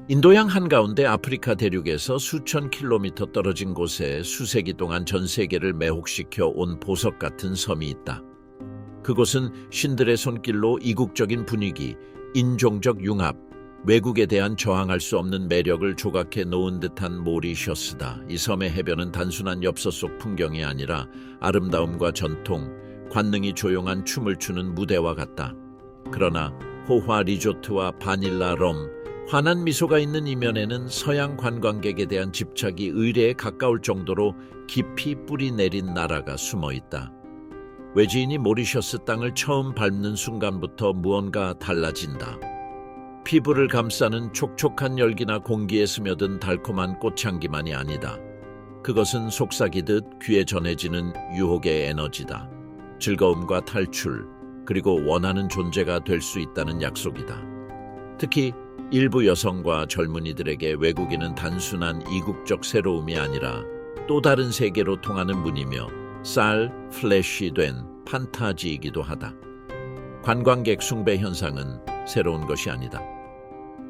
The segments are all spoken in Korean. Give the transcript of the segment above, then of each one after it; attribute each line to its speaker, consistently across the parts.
Speaker 1: 인도양 한가운데 아프리카 대륙에서 수천 킬로미터 떨어진 곳에 수세기 동안 전 세계를 매혹시켜 온 보석 같은 섬이 있다. 그곳은 신들의 손길로 이국적인 분위기, 인종적 융합, 외국에 대한 저항할 수 없는 매력을 조각해 놓은 듯한 모리셔스다. 이 섬의 해변은 단순한 엽서 속 풍경이 아니라 아름다움과 전통, 관능이 조용한 춤을 추는 무대와 같다. 그러나 호화 리조트와 바닐라 럼, 환한 미소가 있는 이면에는 서양 관광객에 대한 집착이 의례에 가까울 정도로 깊이 뿌리 내린 나라가 숨어 있다. 외지인이 모리셔스 땅을 처음 밟는 순간부터 무언가 달라진다. 피부를 감싸는 촉촉한 열기나 공기에 스며든 달콤한 꽃향기만이 아니다. 그것은 속삭이듯 귀에 전해지는 유혹의 에너지다. 즐거움과 탈출, 그리고 원하는 존재가 될 수 있다는 약속이다. 특히 일부 여성과 젊은이들에게 외국인은 단순한 이국적 새로움이 아니라 또 다른 세계로 통하는 문이며 플래시된 판타지이기도 하다. 관광객 숭배 현상은 새로운 것이 아니다.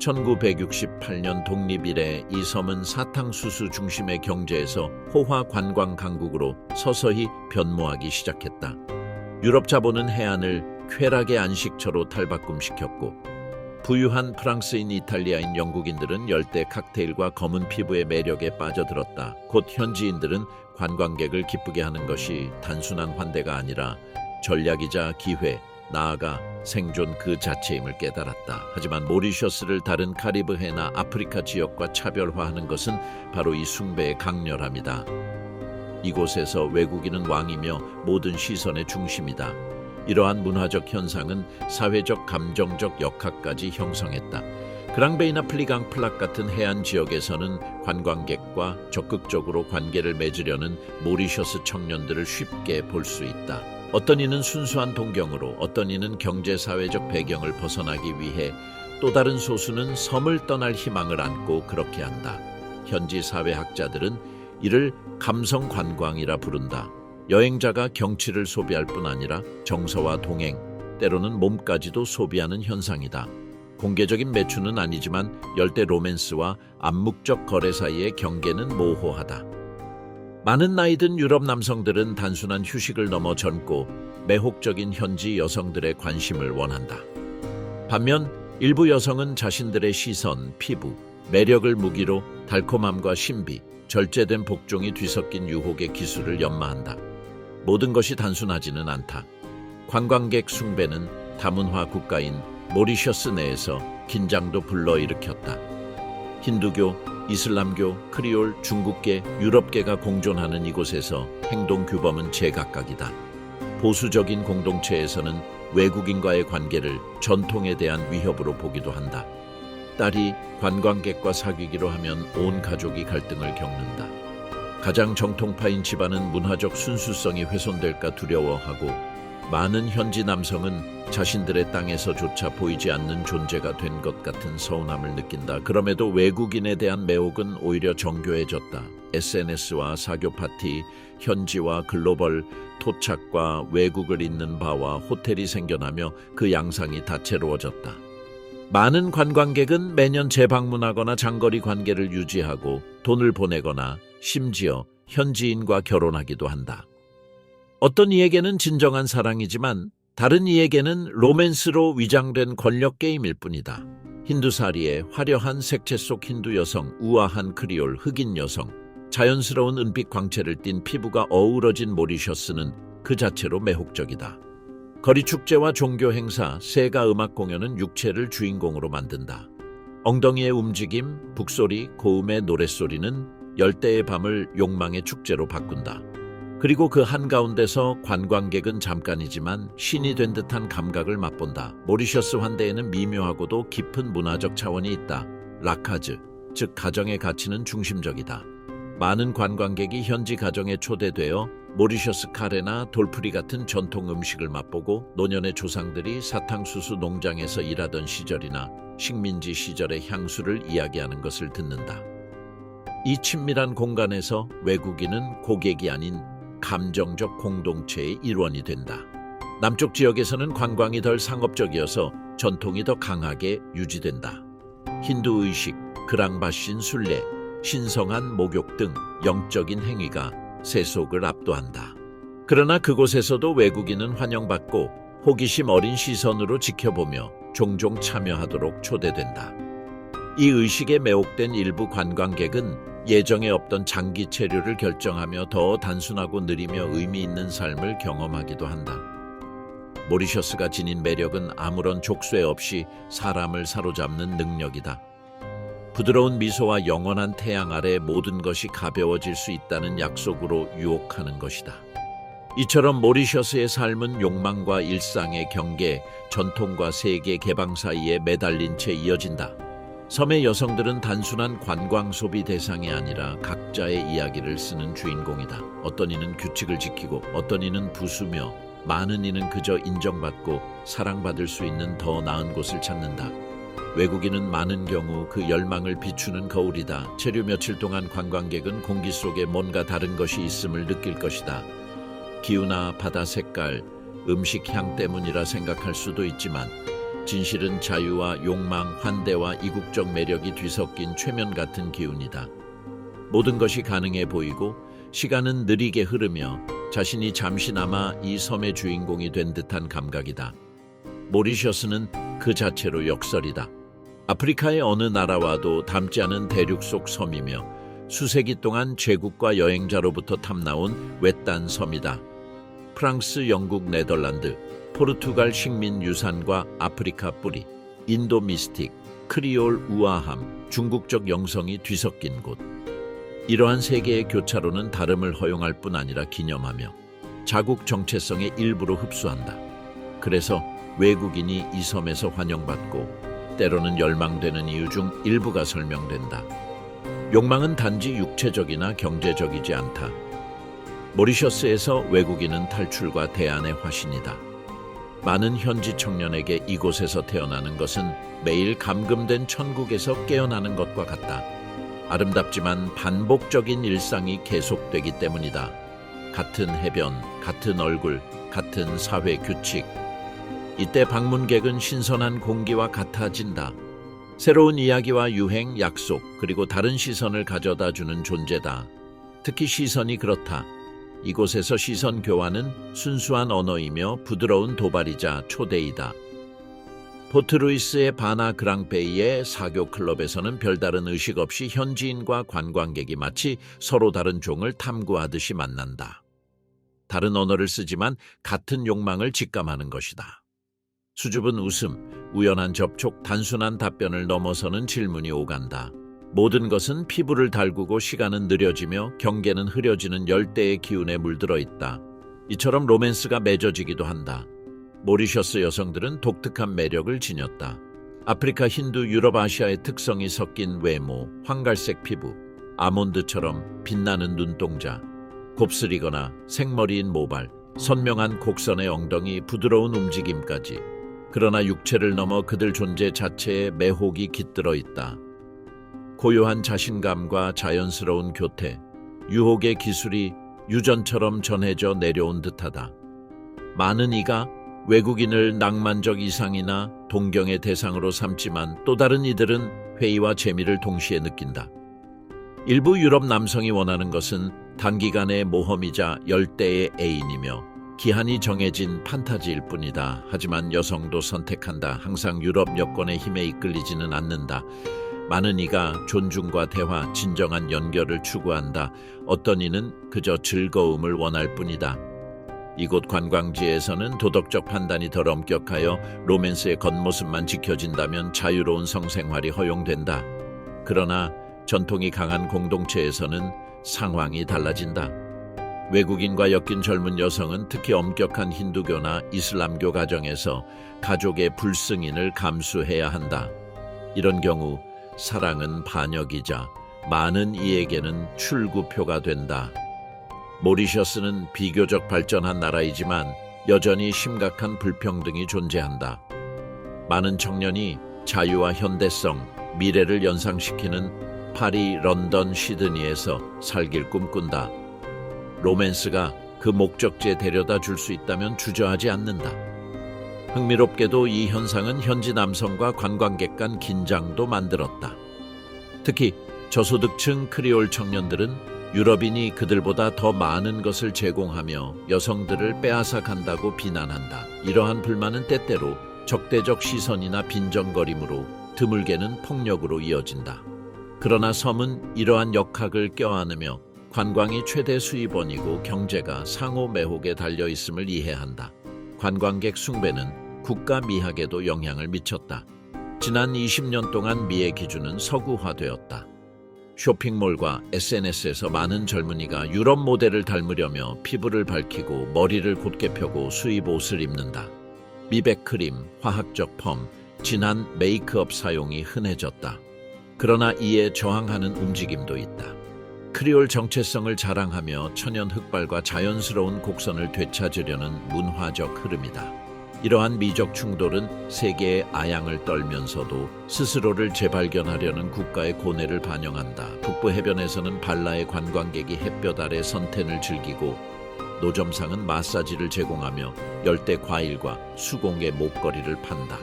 Speaker 1: 1968년 독립 이래 이 섬은 사탕수수 중심의 경제에서 호화 관광 강국으로 서서히 변모하기 시작했다. 유럽 자본은 해안을 쾌락의 안식처로 탈바꿈시켰고 부유한 프랑스인, 이탈리아인, 영국인들은 열대 칵테일과 검은 피부의 매력에 빠져들었다. 곧 현지인들은 관광객을 기쁘게 하는 것이 단순한 환대가 아니라 전략이자 기회, 나아가 생존 그 자체임을 깨달았다. 하지만 모리셔스를 다른 카리브해나 아프리카 지역과 차별화하는 것은 바로 이 숭배의 강렬함이다. 이곳에서 외국인은 왕이며 모든 시선의 중심이다. 이러한 문화적 현상은 사회적 감정적 역학까지 형성했다. 그랑베이나 플리강플락 같은 해안 지역에서는 관광객과 적극적으로 관계를 맺으려는 모리셔스 청년들을 쉽게 볼 수 있다. 어떤 이는 순수한 동경으로, 어떤 이는 경제사회적 배경을 벗어나기 위해, 또 다른 소수는 섬을 떠날 희망을 안고 그렇게 한다. 현지 사회학자들은 이를 감성관광이라 부른다. 여행자가 경치를 소비할 뿐 아니라 정서와 동행, 때로는 몸까지도 소비하는 현상이다. 공개적인 매춘은 아니지만 열대 로맨스와 암묵적 거래 사이의 경계는 모호하다. 많은 나이 든 유럽 남성들은 단순한 휴식을 넘어 젊고 매혹적인 현지 여성들의 관심을 원한다. 반면 일부 여성은 자신들의 시선, 피부, 매력을 무기로 달콤함과 신비, 절제된 복종이 뒤섞인 유혹의 기술을 연마한다. 모든 것이 단순하지는 않다. 관광객 숭배는 다문화 국가인 모리셔스 내에서 긴장도 불러일으켰다. 힌두교, 이슬람교, 크리올, 중국계, 유럽계가 공존하는 이곳에서 행동 규범은 제각각이다. 보수적인 공동체에서는 외국인과의 관계를 전통에 대한 위협으로 보기도 한다. 딸이 관광객과 사귀기로 하면 온 가족이 갈등을 겪는다. 가장 정통파인 집안은 문화적 순수성이 훼손될까 두려워하고 많은 현지 남성은 자신들의 땅에서조차 보이지 않는 존재가 된 것 같은 서운함을 느낀다. 그럼에도 외국인에 대한 매혹은 오히려 정교해졌다. SNS와 사교 파티, 현지와 글로벌, 토착과 외국을 잇는 바와 호텔이 생겨나며 그 양상이 다채로워졌다. 많은 관광객은 매년 재방문하거나 장거리 관계를 유지하고 돈을 보내거나 심지어 현지인과 결혼하기도 한다. 어떤 이에게는 진정한 사랑이지만 다른 이에게는 로맨스로 위장된 권력 게임일 뿐이다. 힌두사리의 화려한 색채 속 힌두 여성, 우아한 크리올, 흑인 여성, 자연스러운 은빛 광채를 띤 피부가 어우러진 모리셔스는 그 자체로 매혹적이다. 거리 축제와 종교 행사, 세가 음악 공연은 육체를 주인공으로 만든다. 엉덩이의 움직임, 북소리, 고음의 노랫소리는 열대의 밤을 욕망의 축제로 바꾼다. 그리고 그 한가운데서 관광객은 잠깐이지만 신이 된 듯한 감각을 맛본다. 모리셔스 환대에는 미묘하고도 깊은 문화적 차원이 있다. 라카즈, 즉 가정의 가치는 중심적이다. 많은 관광객이 현지 가정에 초대되어 모리셔스 카레나 돌프리 같은 전통 음식을 맛보고 노년의 조상들이 사탕수수 농장에서 일하던 시절이나 식민지 시절의 향수를 이야기하는 것을 듣는다. 이 친밀한 공간에서 외국인은 고객이 아닌 감정적 공동체의 일원이 된다. 남쪽 지역에서는 관광이 덜 상업적이어서 전통이 더 강하게 유지된다. 힌두 의식, 그랑바신 순례, 신성한 목욕 등 영적인 행위가 세속을 압도한다. 그러나 그곳에서도 외국인은 환영받고 호기심 어린 시선으로 지켜보며 종종 참여하도록 초대된다. 이 의식에 매혹된 일부 관광객은 예정에 없던 장기 체류를 결정하며 더 단순하고 느리며 의미 있는 삶을 경험하기도 한다. 모리셔스가 지닌 매력은 아무런 족쇄 없이 사람을 사로잡는 능력이다. 부드러운 미소와 영원한 태양 아래 모든 것이 가벼워질 수 있다는 약속으로 유혹하는 것이다. 이처럼 모리셔스의 삶은 욕망과 일상의 경계, 전통과 세계 개방 사이에 매달린 채 이어진다. 섬의 여성들은 단순한 관광 소비 대상이 아니라 각자의 이야기를 쓰는 주인공이다. 어떤 이는 규칙을 지키고 어떤 이는 부수며 많은 이는 그저 인정받고 사랑받을 수 있는 더 나은 곳을 찾는다. 외국인은 많은 경우 그 열망을 비추는 거울이다. 체류 며칠 동안 관광객은 공기 속에 뭔가 다른 것이 있음을 느낄 것이다. 기후나 바다 색깔, 음식 향 때문이라 생각할 수도 있지만 진실은 자유와 욕망, 환대와 이국적 매력이 뒤섞인 최면 같은 기운이다. 모든 것이 가능해 보이고 시간은 느리게 흐르며 자신이 잠시나마 이 섬의 주인공이 된 듯한 감각이다. 모리셔스는 그 자체로 역설이다. 아프리카의 어느 나라와도 닮지 않은 대륙 속 섬이며 수세기 동안 제국과 여행자로부터 탐나온 외딴 섬이다. 프랑스, 영국, 네덜란드, 포르투갈 식민 유산과 아프리카 뿌리, 인도 미스틱, 크리올 우아함, 중국적 영성이 뒤섞인 곳. 이러한 세계의 교차로는 다름을 허용할 뿐 아니라 기념하며 자국 정체성의 일부로 흡수한다. 그래서 외국인이 이 섬에서 환영받고 때로는 열망되는 이유 중 일부가 설명된다. 욕망은 단지 육체적이나 경제적이지 않다. 모리셔스에서 외국인은 탈출과 대안의 화신이다. 많은 현지 청년에게 이곳에서 태어나는 것은 매일 감금된 천국에서 깨어나는 것과 같다. 아름답지만 반복적인 일상이 계속되기 때문이다. 같은 해변, 같은 얼굴, 같은 사회 규칙. 이때 방문객은 신선한 공기와 같아진다. 새로운 이야기와 유행, 약속, 그리고 다른 시선을 가져다 주는 존재다. 특히 시선이 그렇다. 이곳에서 시선 교환은 순수한 언어이며 부드러운 도발이자 초대이다. 포트루이스의 바나 그랑베이의 사교 클럽에서는 별다른 의식 없이 현지인과 관광객이 마치 서로 다른 종을 탐구하듯이 만난다. 다른 언어를 쓰지만 같은 욕망을 직감하는 것이다. 수줍은 웃음, 우연한 접촉, 단순한 답변을 넘어서는 질문이 오간다. 모든 것은 피부를 달구고 시간은 느려지며 경계는 흐려지는 열대의 기운에 물들어 있다. 이처럼 로맨스가 맺어지기도 한다. 모리셔스 여성들은 독특한 매력을 지녔다. 아프리카, 힌두, 유럽, 아시아의 특성이 섞인 외모, 황갈색 피부, 아몬드처럼 빛나는 눈동자, 곱슬이거나 생머리인 모발, 선명한 곡선의 엉덩이, 부드러운 움직임까지. 그러나 육체를 넘어 그들 존재 자체에 매혹이 깃들어 있다. 고요한 자신감과 자연스러운 교태, 유혹의 기술이 유전처럼 전해져 내려온 듯하다. 많은 이가 외국인을 낭만적 이상이나 동경의 대상으로 삼지만 또 다른 이들은 회의와 재미를 동시에 느낀다. 일부 유럽 남성이 원하는 것은 단기간의 모험이자 열대의 애인이며 기한이 정해진 판타지일 뿐이다. 하지만 여성도 선택한다. 항상 유럽 여권의 힘에 이끌리지는 않는다. 많은 이가 존중과 대화, 진정한 연결을 추구한다. 어떤 이는 그저 즐거움을 원할 뿐이다. 이곳 관광지에서는 도덕적 판단이 덜 엄격하여 로맨스의 겉모습만 지켜진다면 자유로운 성생활이 허용된다. 그러나 전통이 강한 공동체에서는 상황이 달라진다. 외국인과 엮인 젊은 여성은 특히 엄격한 힌두교나 이슬람교 가정에서 가족의 불승인을 감수해야 한다. 이런 경우 사랑은 반역이자 많은 이에게는 출구표가 된다. 모리셔스는 비교적 발전한 나라이지만 여전히 심각한 불평등이 존재한다. 많은 청년이 자유와 현대성, 미래를 연상시키는 파리, 런던, 시드니에서 살길 꿈꾼다. 로맨스가 그 목적지에 데려다 줄 수 있다면 주저하지 않는다. 흥미롭게도 이 현상은 현지 남성과 관광객 간 긴장도 만들었다. 특히 저소득층 크리올 청년들은 유럽인이 그들보다 더 많은 것을 제공하며 여성들을 빼앗아 간다고 비난한다. 이러한 불만은 때때로 적대적 시선이나 빈정거림으로 드물게는 폭력으로 이어진다. 그러나 섬은 이러한 역학을 껴안으며 관광이 최대 수입원이고 경제가 상호 매혹에 달려 있음을 이해한다. 관광객 숭배는 국가 미학에도 영향을 미쳤다. 지난 20년 동안 미의 기준은 서구화되었다. 쇼핑몰과 SNS에서 많은 젊은이가 유럽 모델을 닮으려며 피부를 밝히고 머리를 곧게 펴고 수입 옷을 입는다. 미백 크림, 화학적 펌, 진한 메이크업 사용이 흔해졌다. 그러나 이에 저항하는 움직임도 있다. 크리올 정체성을 자랑하며 천연 흑발과 자연스러운 곡선을 되찾으려는 문화적 흐름이다. 이러한 미적 충돌은 세계의 아양을 떨면서도 스스로를 재발견하려는 국가의 고뇌를 반영한다. 북부 해변에서는 발라의 관광객이 햇볕 아래 선탠을 즐기고 노점상은 마사지를 제공하며 열대 과일과 수공예 목걸이를 판다.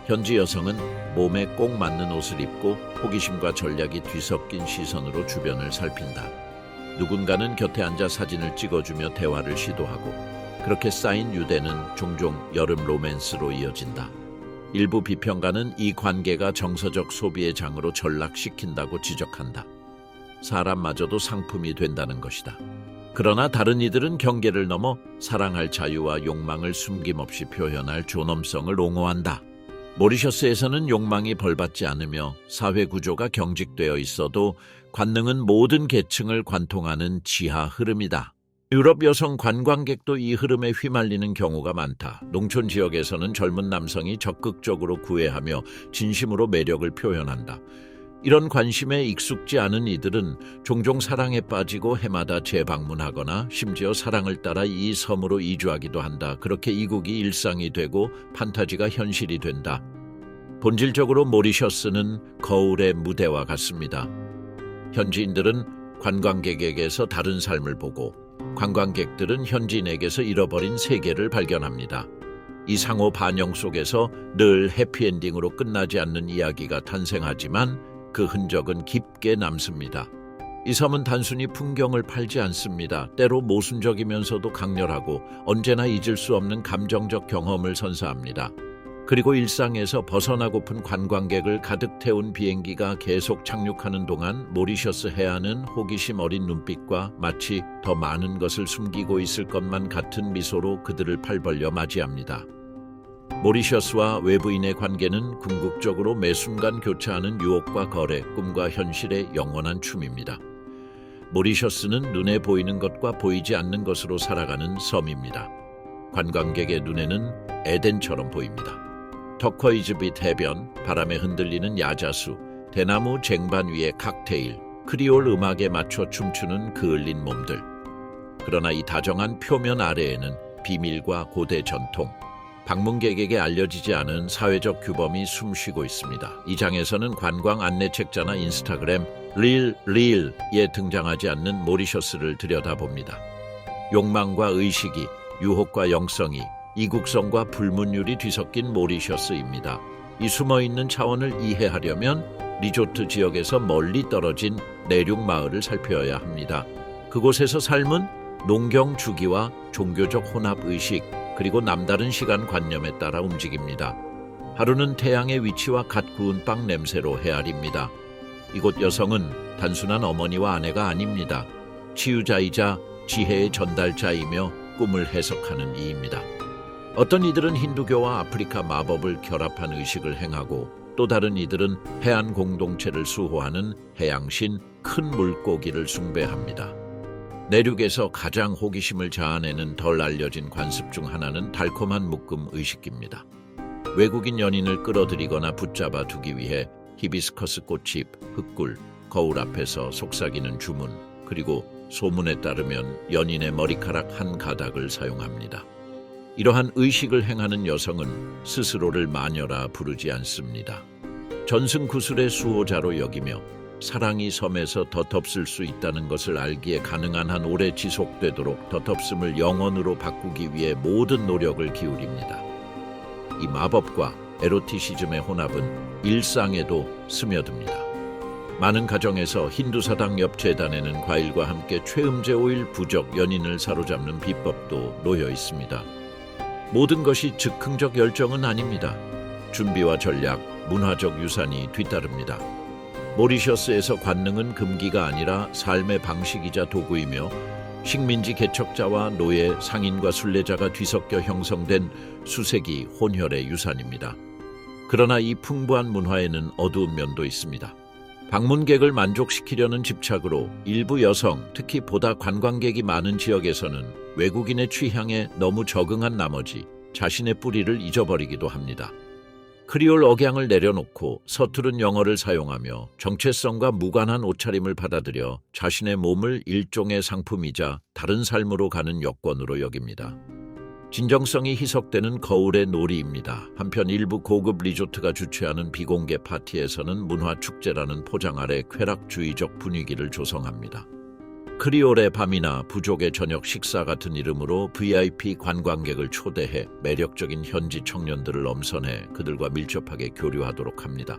Speaker 1: 현지 여성은 몸에 꼭 맞는 옷을 입고 호기심과 전략이 뒤섞인 시선으로 주변을 살핀다. 누군가는 곁에 앉아 사진을 찍어주며 대화를 시도하고 그렇게 쌓인 유대는 종종 여름 로맨스로 이어진다. 일부 비평가는 이 관계가 정서적 소비의 장으로 전락시킨다고 지적한다. 사람마저도 상품이 된다는 것이다. 그러나 다른 이들은 경계를 넘어 사랑할 자유와 욕망을 숨김없이 표현할 존엄성을 옹호한다. 모리셔스에서는 욕망이 벌받지 않으며 사회 구조가 경직되어 있어도 관능은 모든 계층을 관통하는 지하 흐름이다. 유럽 여성 관광객도 이 흐름에 휘말리는 경우가 많다. 농촌 지역에서는 젊은 남성이 적극적으로 구애하며 진심으로 매력을 표현한다. 이런 관심에 익숙지 않은 이들은 종종 사랑에 빠지고 해마다 재방문하거나 심지어 사랑을 따라 이 섬으로 이주하기도 한다. 그렇게 이국이 일상이 되고 판타지가 현실이 된다. 본질적으로 모리셔스는 거울의 무대와 같습니다. 현지인들은 관광객에게서 다른 삶을 보고 관광객들은 현지인에게서 잃어버린 세계를 발견합니다. 이 상호 반영 속에서 늘 해피엔딩으로 끝나지 않는 이야기가 탄생하지만 그 흔적은 깊게 남습니다. 이 섬은 단순히 풍경을 팔지 않습니다. 때로 모순적이면서도 강렬하고 언제나 잊을 수 없는 감정적 경험을 선사합니다. 그리고 일상에서 벗어나고픈 관광객을 가득 태운 비행기가 계속 착륙하는 동안 모리셔스 해안은 호기심 어린 눈빛과 마치 더 많은 것을 숨기고 있을 것만 같은 미소로 그들을 팔 벌려 맞이합니다. 모리셔스와 외부인의 관계는 궁극적으로 매 순간 교차하는 유혹과 거래, 꿈과 현실의 영원한 춤입니다. 모리셔스는 눈에 보이는 것과 보이지 않는 것으로 살아가는 섬입니다. 관광객의 눈에는 에덴처럼 보입니다. 터커이즈빛 해변, 바람에 흔들리는 야자수, 대나무 쟁반 위의 칵테일, 크리올 음악에 맞춰 춤추는 그을린 몸들. 그러나 이 다정한 표면 아래에는 비밀과 고대 전통, 방문객에게 알려지지 않은 사회적 규범이 숨쉬고 있습니다. 이 장에서는 관광 안내책자나 인스타그램 릴에 등장하지 않는 모리셔스를 들여다봅니다. 욕망과 의식이, 유혹과 영성이, 이국성과 불문율이 뒤섞인 모리셔스입니다. 이 숨어있는 차원을 이해하려면 리조트 지역에서 멀리 떨어진 내륙 마을을 살펴야 합니다. 그곳에서 삶은 농경 주기와 종교적 혼합의식, 그리고 남다른 시간 관념에 따라 움직입니다. 하루는 태양의 위치와 갓 구운 빵 냄새로 헤아립니다. 이곳 여성은 단순한 어머니와 아내가 아닙니다. 치유자이자 지혜의 전달자이며 꿈을 해석하는 이입니다. 어떤 이들은 힌두교와 아프리카 마법을 결합한 의식을 행하고 또 다른 이들은 해안 공동체를 수호하는 해양신 큰 물고기를 숭배합니다. 내륙에서 가장 호기심을 자아내는 덜 알려진 관습 중 하나는 달콤한 묶음 의식입니다. 외국인 연인을 끌어들이거나 붙잡아 두기 위해 히비스커스 꽃잎, 흙굴, 거울 앞에서 속삭이는 주문, 그리고 소문에 따르면 연인의 머리카락 한 가닥을 사용합니다. 이러한 의식을 행하는 여성은 스스로를 마녀라 부르지 않습니다. 전승구슬의 수호자로 여기며 사랑이 섬에서 덧없을 수 있다는 것을 알기에 가능한 한 오래 지속되도록 덧없음을 영원으로 바꾸기 위해 모든 노력을 기울입니다. 이 마법과 에로티시즘의 혼합은 일상에도 스며듭니다. 많은 가정에서 힌두사당 옆 제단에는 과일과 함께 최음제 오일 부적 연인을 사로잡는 비법도 놓여 있습니다. 모든 것이 즉흥적 열정은 아닙니다. 준비와 전략, 문화적 유산이 뒤따릅니다. 모리셔스에서 관능은 금기가 아니라 삶의 방식이자 도구이며 식민지 개척자와 노예, 상인과 순례자가 뒤섞여 형성된 수세기 혼혈의 유산입니다. 그러나 이 풍부한 문화에는 어두운 면도 있습니다. 방문객을 만족시키려는 집착으로 일부 여성, 특히 보다 관광객이 많은 지역에서는 외국인의 취향에 너무 적응한 나머지 자신의 뿌리를 잊어버리기도 합니다. 크리올 억양을 내려놓고 서투른 영어를 사용하며 정체성과 무관한 옷차림을 받아들여 자신의 몸을 일종의 상품이자 다른 삶으로 가는 여권으로 여깁니다. 진정성이 희석되는 거울의 놀이입니다. 한편 일부 고급 리조트가 주최하는 비공개 파티에서는 문화축제라는 포장 아래 쾌락주의적 분위기를 조성합니다. 크리올의 밤이나 부족의 저녁 식사 같은 이름으로 VIP 관광객을 초대해 매력적인 현지 청년들을 엄선해 그들과 밀접하게 교류하도록 합니다.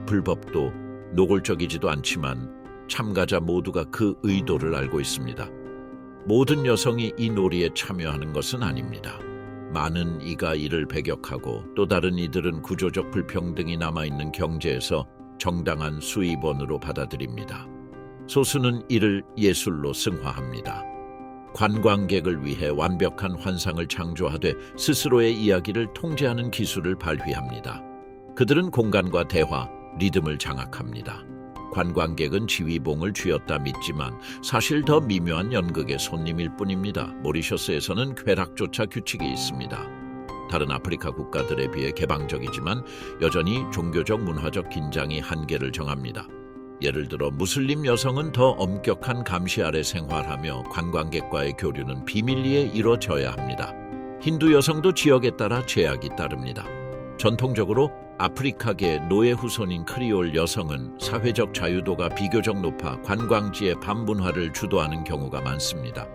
Speaker 1: 불법도 노골적이지도 않지만 참가자 모두가 그 의도를 알고 있습니다. 모든 여성이 이 놀이에 참여하는 것은 아닙니다. 많은 이가 이를 배격하고 또 다른 이들은 구조적 불평등이 남아있는 경제에서 정당한 수입원으로 받아들입니다. 소수는 이를 예술로 승화합니다. 관광객을 위해 완벽한 환상을 창조하되 스스로의 이야기를 통제하는 기술을 발휘합니다. 그들은 공간과 대화, 리듬을 장악합니다. 관광객은 지휘봉을 쥐었다 믿지만 사실 더 미묘한 연극의 손님일 뿐입니다. 모리셔스에서는 쾌락조차 규칙이 있습니다. 다른 아프리카 국가들에 비해 개방적이지만 여전히 종교적 문화적 긴장이 한계를 정합니다. 예를 들어 무슬림 여성은 더 엄격한 감시 아래 생활하며 관광객과의 교류는 비밀리에 이루어져야 합니다. 힌두 여성도 지역에 따라 제약이 따릅니다. 전통적으로 아프리카계 노예 후손인 크리올 여성은 사회적 자유도가 비교적 높아 관광지의 밤문화를 주도하는 경우가 많습니다.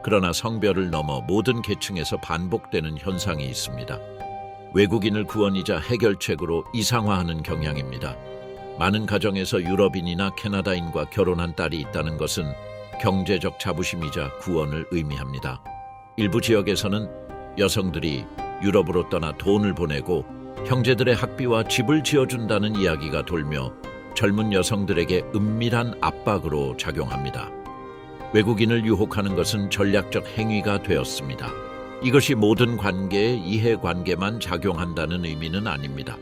Speaker 1: 그러나 성별을 넘어 모든 계층에서 반복되는 현상이 있습니다. 외국인을 구원이자 해결책으로 이상화하는 경향입니다. 많은 가정에서 유럽인이나 캐나다인과 결혼한 딸이 있다는 것은 경제적 자부심이자 구원을 의미합니다. 일부 지역에서는 여성들이 유럽으로 떠나 돈을 보내고 형제들의 학비와 집을 지어준다는 이야기가 돌며 젊은 여성들에게 은밀한 압박으로 작용합니다. 외국인을 유혹하는 것은 전략적 행위가 되었습니다. 이것이 모든 관계에 이해관계만 작용한다는 의미는 아닙니다.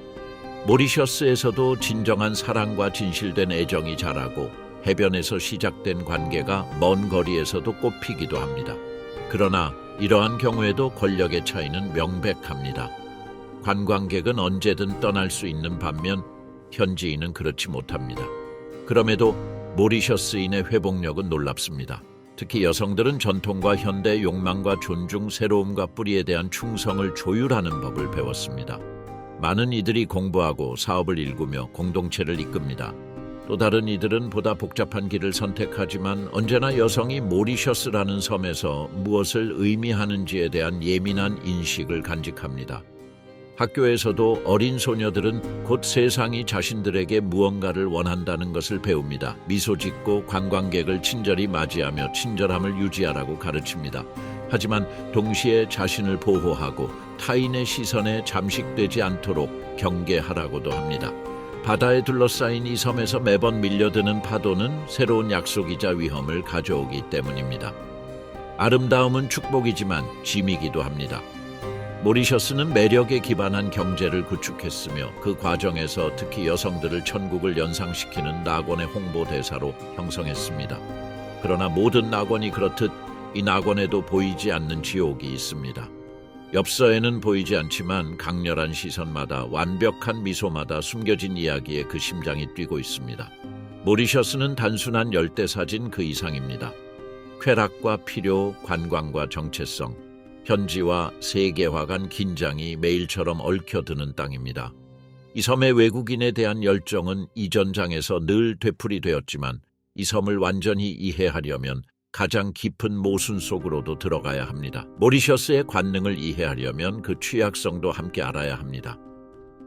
Speaker 1: 모리셔스에서도 진정한 사랑과 진실된 애정이 자라고 해변에서 시작된 관계가 먼 거리에서도 꽃피기도 합니다. 그러나 이러한 경우에도 권력의 차이는 명백합니다. 관광객은 언제든 떠날 수 있는 반면 현지인은 그렇지 못합니다. 그럼에도 모리셔스인의 회복력은 놀랍습니다. 특히 여성들은 전통과 현대의 욕망과 존중, 새로움과 뿌리에 대한 충성을 조율하는 법을 배웠습니다. 많은 이들이 공부하고 사업을 일구며 공동체를 이끕니다. 또 다른 이들은 보다 복잡한 길을 선택하지만 언제나 여성이 모리셔스라는 섬에서 무엇을 의미하는지에 대한 예민한 인식을 간직합니다. 학교에서도 어린 소녀들은 곧 세상이 자신들에게 무언가를 원한다는 것을 배웁니다. 미소 짓고 관광객을 친절히 맞이하며 친절함을 유지하라고 가르칩니다. 하지만 동시에 자신을 보호하고 타인의 시선에 잠식되지 않도록 경계하라고도 합니다. 바다에 둘러싸인 이 섬에서 매번 밀려드는 파도는 새로운 약속이자 위험을 가져오기 때문입니다. 아름다움은 축복이지만 짐이기도 합니다. 모리셔스는 매력에 기반한 경제를 구축했으며 그 과정에서 특히 여성들을 천국을 연상시키는 낙원의 홍보대사로 형성했습니다. 그러나 모든 낙원이 그렇듯 이 낙원에도 보이지 않는 지옥이 있습니다. 엽서에는 보이지 않지만 강렬한 시선마다 완벽한 미소마다 숨겨진 이야기에 그 심장이 뛰고 있습니다. 모리셔스는 단순한 열대사진 그 이상입니다. 쾌락과 필요, 관광과 정체성, 현지와 세계화 간 긴장이 매일처럼 얽혀드는 땅입니다. 이 섬의 외국인에 대한 열정은 이전 장에서 늘 되풀이되었지만 이 섬을 완전히 이해하려면 가장 깊은 모순 속으로도 들어가야 합니다. 모리셔스의 관능을 이해하려면 그 취약성도 함께 알아야 합니다.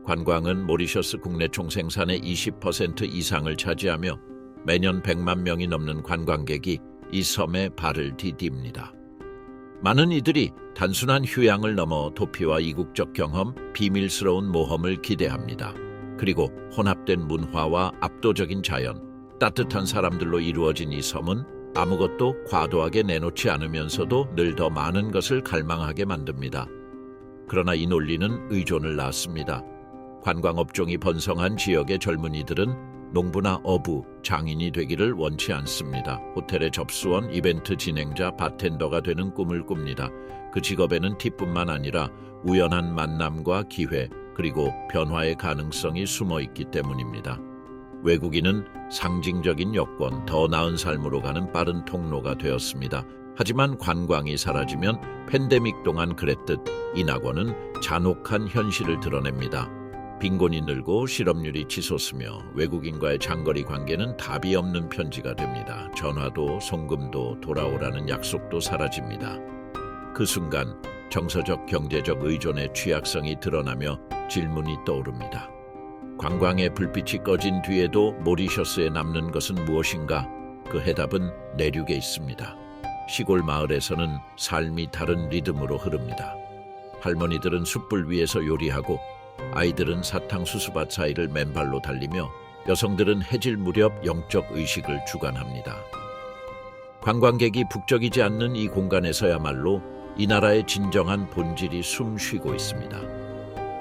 Speaker 1: 관광은 모리셔스 국내 총생산의 20% 이상을 차지하며 매년 100만 명이 넘는 관광객이 이 섬에 발을 디딥니다. 많은 이들이 단순한 휴양을 넘어 도피와 이국적 경험, 비밀스러운 모험을 기대합니다. 그리고 혼합된 문화와 압도적인 자연, 따뜻한 사람들로 이루어진 이 섬은 아무것도 과도하게 내놓지 않으면서도 늘 더 많은 것을 갈망하게 만듭니다. 그러나 이 논리는 의존을 낳았습니다. 관광업종이 번성한 지역의 젊은이들은 농부나 어부, 장인이 되기를 원치 않습니다. 호텔의 접수원, 이벤트 진행자, 바텐더가 되는 꿈을 꿉니다. 그 직업에는 팁뿐만 아니라 우연한 만남과 기회, 그리고 변화의 가능성이 숨어 있기 때문입니다. 외국인은 상징적인 여권, 더 나은 삶으로 가는 빠른 통로가 되었습니다. 하지만 관광이 사라지면 팬데믹 동안 그랬듯 이 낙원은 잔혹한 현실을 드러냅니다. 빈곤이 늘고 실업률이 치솟으며 외국인과의 장거리 관계는 답이 없는 편지가 됩니다. 전화도 송금도 돌아오라는 약속도 사라집니다. 그 순간 정서적 경제적 의존의 취약성이 드러나며 질문이 떠오릅니다. 관광의 불빛이 꺼진 뒤에도 모리셔스에 남는 것은 무엇인가? 그 해답은 내륙에 있습니다. 시골 마을에서는 삶이 다른 리듬으로 흐릅니다. 할머니들은 숯불 위에서 요리하고 아이들은 사탕수수밭 사이를 맨발로 달리며 여성들은 해질 무렵 영적 의식을 주관합니다. 관광객이 북적이지 않는 이 공간에서야말로 이 나라의 진정한 본질이 숨쉬고 있습니다.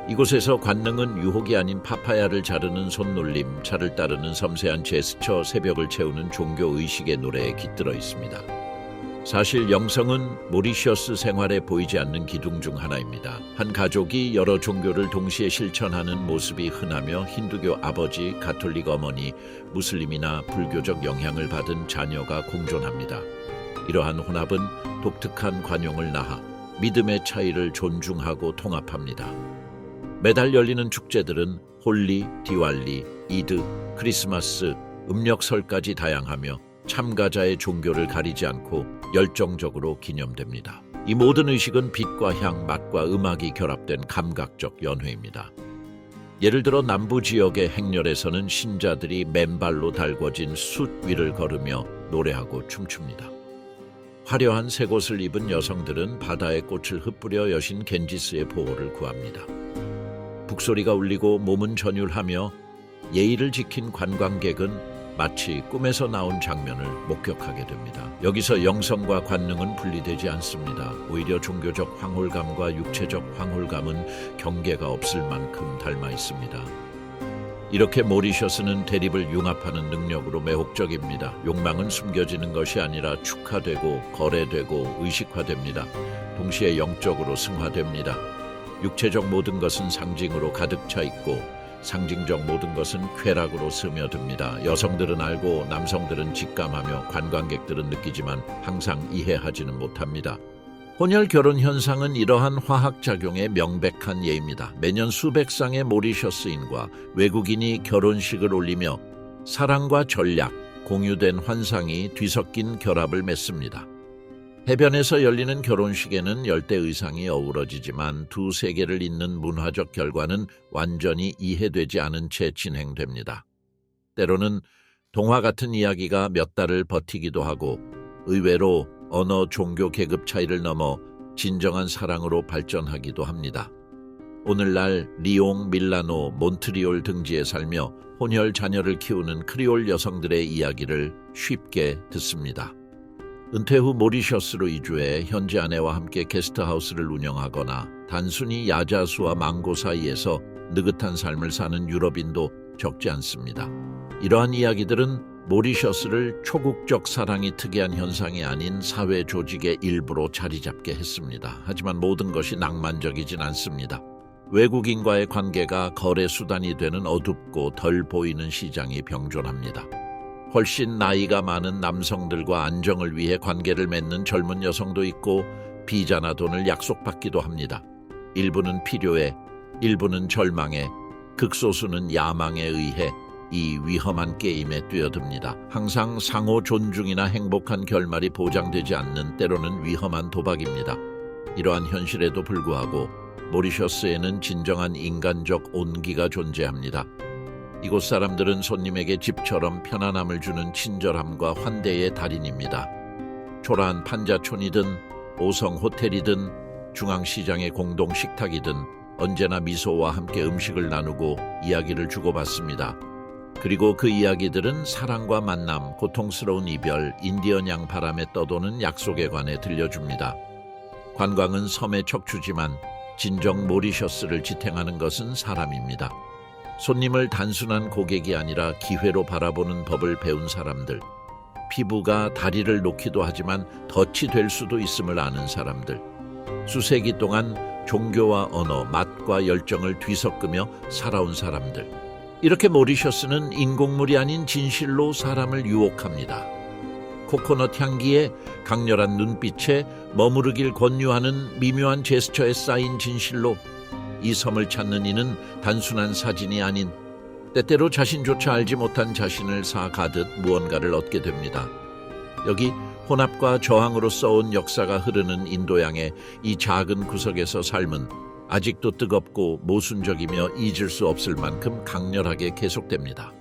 Speaker 1: 이곳에서 관능은 유혹이 아닌 파파야를 자르는 손놀림, 차를 따르는 섬세한 제스처, 새벽을 채우는 종교의식의 노래에 깃들어 있습니다. 사실 영성은 모리셔스 생활에 보이지 않는 기둥 중 하나입니다. 한 가족이 여러 종교를 동시에 실천하는 모습이 흔하며 힌두교 아버지, 가톨릭 어머니, 무슬림이나 불교적 영향을 받은 자녀가 공존합니다. 이러한 혼합은 독특한 관용을 낳아 믿음의 차이를 존중하고 통합합니다. 매달 열리는 축제들은 홀리, 디왈리, 이드, 크리스마스, 음력설까지 다양하며 참가자의 종교를 가리지 않고 열정적으로 기념됩니다. 이 모든 의식은 빛과 향, 맛과 음악이 결합된 감각적 연회입니다. 예를 들어 남부 지역의 행렬에서는 신자들이 맨발로 달궈진 숯 위를 걸으며 노래하고 춤춥니다. 화려한 새옷을 입은 여성들은 바다의 꽃을 흩뿌려 여신 겐지스의 보호를 구합니다. 북소리가 울리고 몸은 전율하며 예의를 지킨 관광객은 마치 꿈에서 나온 장면을 목격하게 됩니다. 여기서 영성과 관능은 분리되지 않습니다. 오히려 종교적 황홀감과 육체적 황홀감은 경계가 없을 만큼 닮아 있습니다. 이렇게 모리셔스는 대립을 융합하는 능력으로 매혹적입니다. 욕망은 숨겨지는 것이 아니라 축하되고 거래되고 의식화됩니다. 동시에 영적으로 승화됩니다. 육체적 모든 것은 상징으로 가득 차 있고 상징적 모든 것은 쾌락으로 스며듭니다. 여성들은 알고 남성들은 직감하며 관광객들은 느끼지만 항상 이해하지는 못합니다. 혼혈 결혼 현상은 이러한 화학작용의 명백한 예입니다. 매년 수백 쌍의 모리셔스인과 외국인이 결혼식을 올리며 사랑과 전략, 공유된 환상이 뒤섞인 결합을 맺습니다. 해변에서 열리는 결혼식에는 열대 의상이 어우러지지만 두 세계를 잇는 문화적 결과는 완전히 이해되지 않은 채 진행됩니다. 때로는 동화 같은 이야기가 몇 달을 버티기도 하고 의외로 언어, 종교, 계급 차이를 넘어 진정한 사랑으로 발전하기도 합니다. 오늘날 리옹, 밀라노, 몬트리올 등지에 살며 혼혈 자녀를 키우는 크리올 여성들의 이야기를 쉽게 듣습니다. 은퇴 후 모리셔스로 이주해 현지 아내와 함께 게스트하우스를 운영하거나 단순히 야자수와 망고 사이에서 느긋한 삶을 사는 유럽인도 적지 않습니다. 이러한 이야기들은 모리셔스를 초국적 사랑이 특이한 현상이 아닌 사회 조직의 일부로 자리 잡게 했습니다. 하지만 모든 것이 낭만적이진 않습니다. 외국인과의 관계가 거래 수단이 되는 어둡고 덜 보이는 시장이 병존합니다. 훨씬 나이가 많은 남성들과 안정을 위해 관계를 맺는 젊은 여성도 있고 비자나 돈을 약속받기도 합니다. 일부는 필요해, 일부는 절망해, 극소수는 야망에 의해 이 위험한 게임에 뛰어듭니다. 항상 상호 존중이나 행복한 결말이 보장되지 않는 때로는 위험한 도박입니다. 이러한 현실에도 불구하고 모리셔스에는 진정한 인간적 온기가 존재합니다. 이곳 사람들은 손님에게 집처럼 편안함을 주는 친절함과 환대의 달인입니다. 초라한 판자촌이든 5성 호텔이든 중앙시장의 공동 식탁이든 언제나 미소와 함께 음식을 나누고 이야기를 주고받습니다. 그리고 그 이야기들은 사랑과 만남, 고통스러운 이별, 인디언 양 바람에 떠도는 약속에 관해 들려줍니다. 관광은 섬의 척추지만 진정 모리셔스를 지탱하는 것은 사람입니다. 손님을 단순한 고객이 아니라 기회로 바라보는 법을 배운 사람들, 피부가 다리를 놓기도 하지만 덫이 될 수도 있음을 아는 사람들, 수세기 동안 종교와 언어, 맛과 열정을 뒤섞으며 살아온 사람들. 이렇게 모리셔스는 인공물이 아닌 진실로 사람을 유혹합니다. 코코넛 향기에 강렬한 눈빛에 머무르길 권유하는 미묘한 제스처에 쌓인 진실로 이 섬을 찾는 이는 단순한 사진이 아닌 때때로 자신조차 알지 못한 자신을 사가듯 무언가를 얻게 됩니다. 여기 혼합과 저항으로 써온 역사가 흐르는 인도양의 이 작은 구석에서 삶은 아직도 뜨겁고 모순적이며 잊을 수 없을 만큼 강렬하게 계속됩니다.